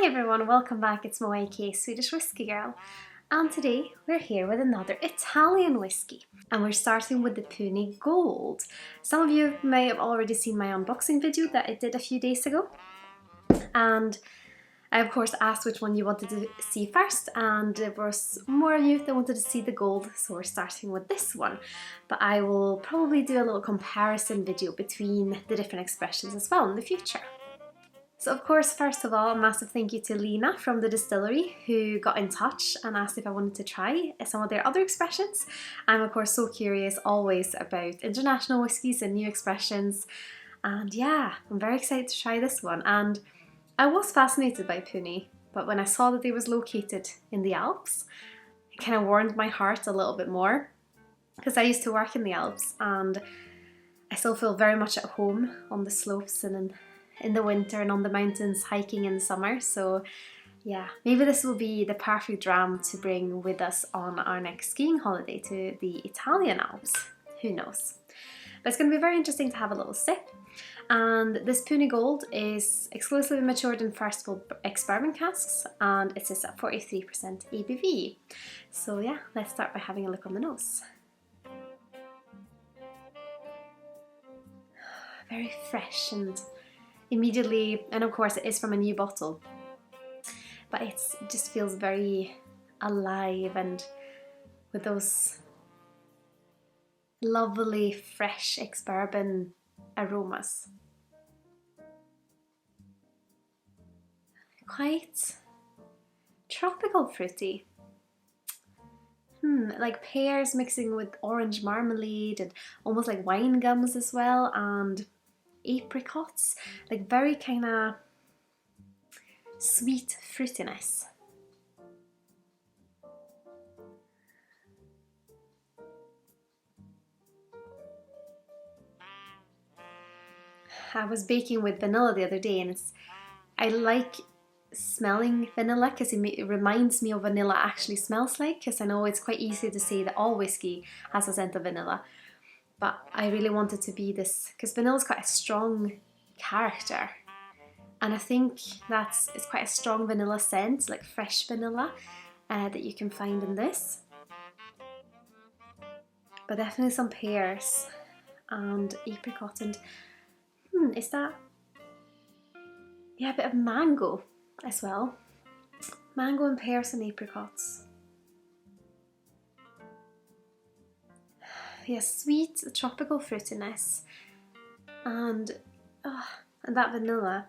Hi everyone, welcome back. It's my YK Swedish whiskey girl, and today we're here with another Italian whiskey, and we're starting with the Puni Gold. Some of you may have already seen my unboxing video that I did a few days ago, and I of course asked which one you wanted to see first, and there was more of you that wanted to see the gold, so we're starting with this one. But I will probably do a little comparison video between the different expressions as well in the future. So of course, first of all, a massive thank you to Lena from the distillery who got in touch and asked if I wanted to try some of their other expressions. I'm of course so curious always about international whiskies and new expressions, and yeah, I'm very excited to try this one. And I was fascinated by Puni, but when I saw that it was located in the Alps, it kind of warmed my heart a little bit more, because I used to work in the Alps and I still feel very much at home on the slopes and in the winter and on the mountains hiking in the summer. So yeah, maybe this will be the perfect dram to bring with us on our next skiing holiday to the Italian Alps. Who knows? But it's going to be very interesting to have a little sip. And this Puni Gold is exclusively matured in first fill ex-bourbon casks, and it sits at 43% ABV. So yeah, let's start by having a look on the nose. Very fresh and immediately, and of course it is from a new bottle, but it just feels very alive and with those lovely fresh ex-bourbon aromas. Quite tropical fruity. Like pears mixing with orange marmalade and almost like wine gums as well, and apricots, like very kind of sweet fruitiness. I was baking with vanilla the other day, and I like smelling vanilla because it reminds me of vanilla actually smells like, because I know it's quite easy to say that all whiskey has a scent of vanilla. But I really wanted to be this, because vanilla's quite a strong character. And I think it's quite a strong vanilla scent, like fresh vanilla, that you can find in this. But definitely some pears and apricot and, is that? Yeah, a bit of mango as well. Mango and pears and apricots. Yes, sweet tropical fruitiness and that vanilla.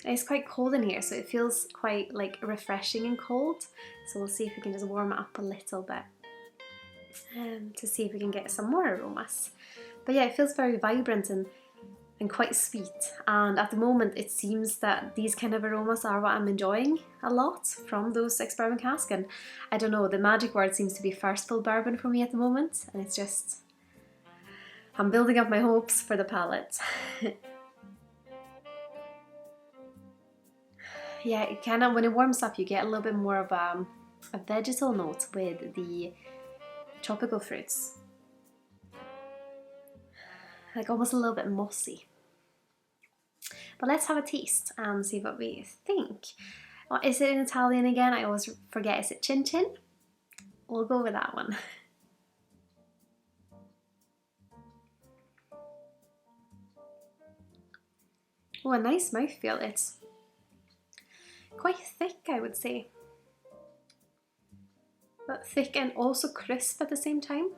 It's quite cold in here, so it feels quite like refreshing and cold. So we'll see if we can just warm it up a little bit to see if we can get some more aromas. But yeah, it feels very vibrant and quite sweet, and at the moment it seems that these kind of aromas are what I'm enjoying a lot from those ex-bourbon casks. And I don't know, the magic word seems to be first fill bourbon for me at the moment, and it's just, I'm building up my hopes for the palate. Yeah, it kind of, when it warms up you get a little bit more of a vegetal note with the tropical fruits, like almost a little bit mossy. But let's have a taste and see what we think. Oh, is it in Italian again? I always forget. Is it chin chin? We'll go with that one. Oh, a nice mouthfeel. It's quite thick, I would say. But thick and also crisp at the same time.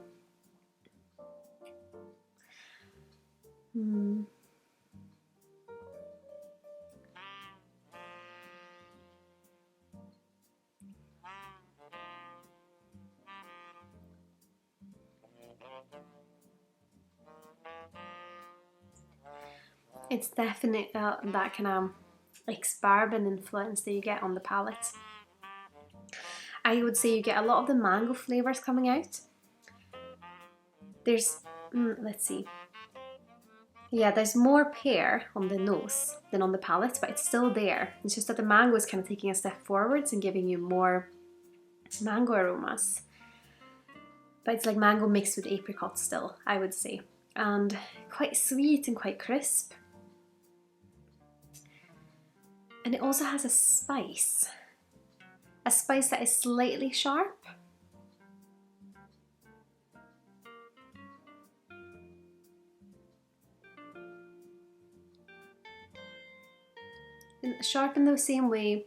It's definitely that kind of ex-bourbon influence that you get on the palate. I would say you get a lot of the mango flavours coming out. There's, let's see. Yeah, there's more pear on the nose than on the palate, but it's still there. It's just that the mango is kind of taking a step forwards and giving you more mango aromas. But it's like mango mixed with apricot still, I would say. and quite sweet and quite crisp. And it also has a spice that is slightly sharp. Sharp in the same way,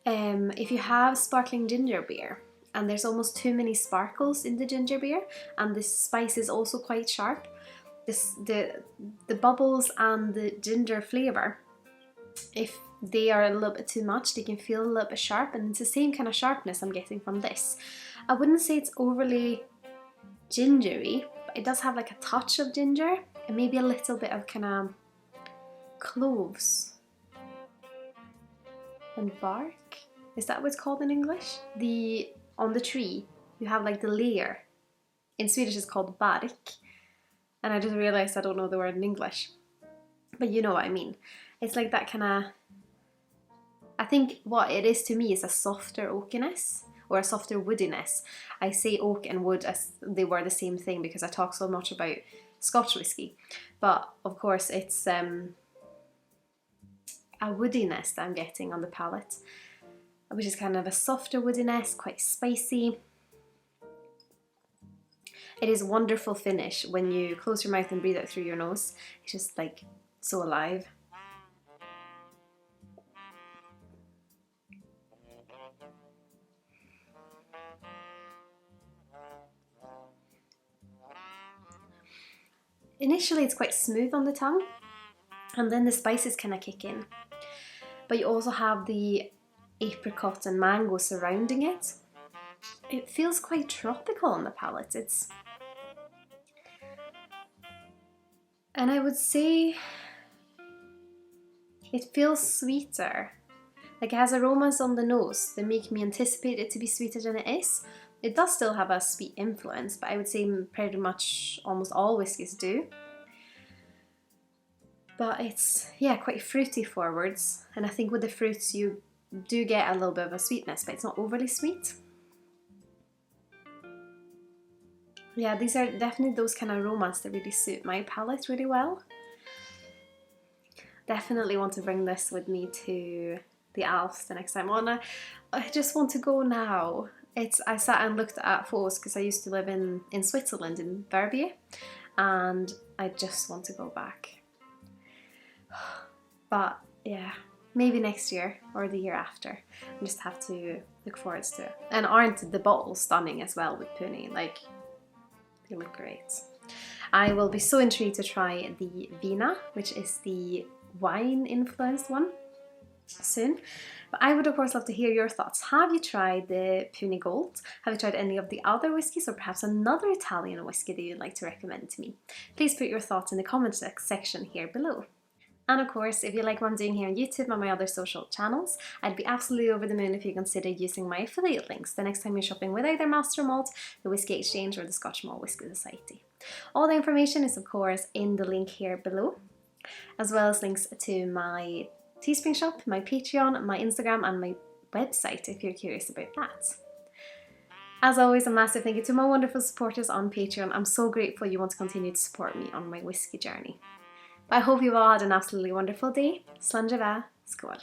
if you have sparkling ginger beer and there's almost too many sparkles in the ginger beer and the spice is also quite sharp, the bubbles and the ginger flavour, if they are a little bit too much, they can feel a little bit sharp, and it's the same kind of sharpness I'm getting from this. I wouldn't say it's overly gingery, but it does have like a touch of ginger and maybe a little bit of kind of cloves and bark. Is that what it's called in English? On the tree you have like the layer. In Swedish it's called bark, and I just realised I don't know the word in English, but you know what I mean. It's like that kind of, I think what it is to me is a softer oakiness or a softer woodiness. I say oak and wood as they were the same thing because I talk so much about Scotch whiskey, but of course it's a woodiness that I'm getting on the palate, which is kind of a softer woodiness, quite spicy. It is a wonderful finish when you close your mouth and breathe out through your nose. It's just like so alive. Initially it's quite smooth on the tongue, and then the spices kind of kick in. But you also have the apricot and mango surrounding it. It feels quite tropical on the palate. And I would say it feels sweeter. Like it has aromas on the nose that make me anticipate it to be sweeter than it is. It does still have a sweet influence, but I would say pretty much almost all whiskies do. But it's, yeah, quite fruity forwards, and I think with the fruits you do get a little bit of a sweetness, but it's not overly sweet. Yeah, these are definitely those kind of aromas that really suit my palate really well. Definitely want to bring this with me to the Alps the next time. I just want to go now. I sat and looked at photos because I used to live in Switzerland, in Verbier, and I just want to go back. But yeah, maybe next year or the year after. I just have to look forward to it. And aren't the bottles stunning as well with Puni? Like, they look great. I will be so intrigued to try the Vina, which is the wine influenced one, soon. But I would of course love to hear your thoughts. Have you tried the Puni Gold? Have you tried any of the other whiskies, or perhaps another Italian whiskey that you'd like to recommend to me? Please put your thoughts in the comment section here below. And of course, if you like what I'm doing here on YouTube and my other social channels, I'd be absolutely over the moon if you consider using my affiliate links the next time you're shopping with either Master Malt, the Whisky Exchange, or the Scotch Malt Whisky Society. All the information is of course in the link here below, as well as links to my Teespring shop, my Patreon, my Instagram, and my website if you're curious about that. As always, a massive thank you to my wonderful supporters on Patreon. I'm so grateful you want to continue to support me on my whiskey journey. But I hope you all had an absolutely wonderful day. Sláinte Skål.